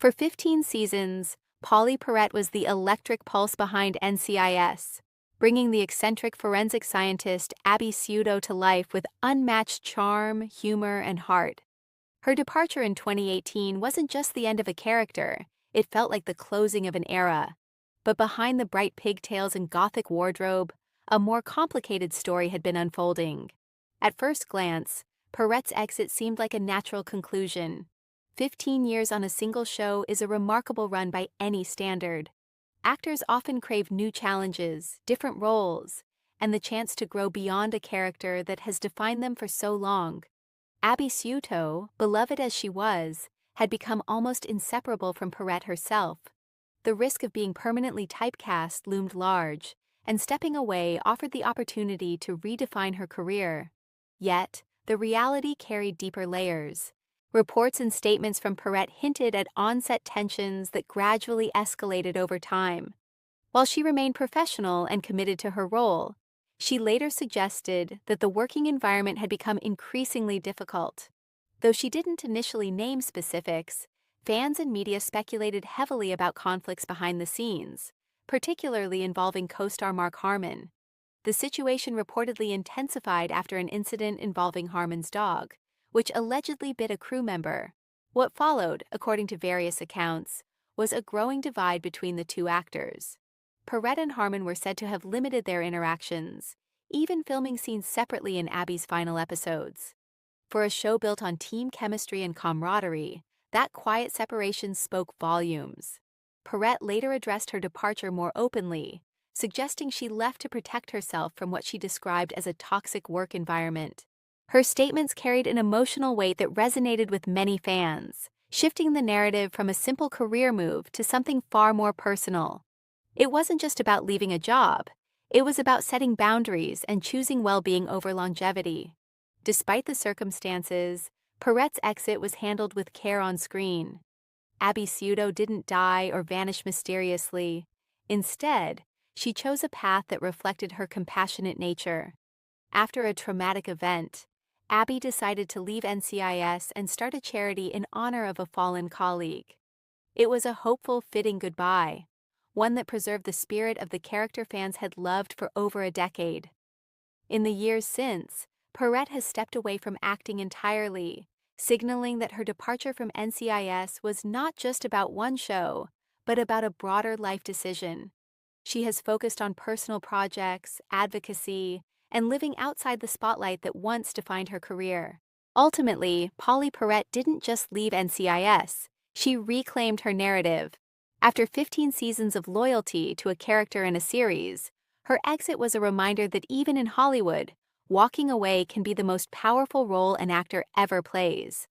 For 15 seasons, Pauley Perrette was the electric pulse behind NCIS, bringing the eccentric forensic scientist Abby Sciuto to life with unmatched charm, humor, and heart. Her departure in 2018 wasn't just the end of a character, it felt like the closing of an era. But behind the bright pigtails and gothic wardrobe, a more complicated story had been unfolding. At first glance, Perrette's exit seemed like a natural conclusion. 15 years on a single show is a remarkable run by any standard. Actors often crave new challenges, different roles, and the chance to grow beyond a character that has defined them for so long. Abby Sciuto, beloved as she was, had become almost inseparable from Perrette herself. The risk of being permanently typecast loomed large, and stepping away offered the opportunity to redefine her career. Yet, the reality carried deeper layers. Reports and statements from Perrette hinted at on-set tensions that gradually escalated over time. While she remained professional and committed to her role, she later suggested that the working environment had become increasingly difficult. Though she didn't initially name specifics, fans and media speculated heavily about conflicts behind the scenes, particularly involving co-star Mark Harmon. The situation reportedly intensified after an incident involving Harmon's dog, which allegedly bit a crew member. What followed, according to various accounts, was a growing divide between the two actors. Perrette and Harmon were said to have limited their interactions, even filming scenes separately in Abby's final episodes. For a show built on team chemistry and camaraderie, that quiet separation spoke volumes. Perrette later addressed her departure more openly, suggesting she left to protect herself from what she described as a toxic work environment. Her statements carried an emotional weight that resonated with many fans, shifting the narrative from a simple career move to something far more personal. It wasn't just about leaving a job, it was about setting boundaries and choosing well-being over longevity. Despite the circumstances, Perrette's exit was handled with care on screen. Abby Sciuto didn't die or vanish mysteriously. Instead, she chose a path that reflected her compassionate nature. After a traumatic event, Abby decided to leave NCIS and start a charity in honor of a fallen colleague. It was a hopeful, fitting goodbye, one that preserved the spirit of the character fans had loved for over a decade. In the years since, Perrette has stepped away from acting entirely, signaling that her departure from NCIS was not just about one show, but about a broader life decision. She has focused on personal projects, advocacy, and living outside the spotlight that once defined her career. Ultimately, Pauley Perrette didn't just leave NCIS, she reclaimed her narrative. After 15 seasons of loyalty to a character in a series, her exit was a reminder that even in Hollywood, walking away can be the most powerful role an actor ever plays.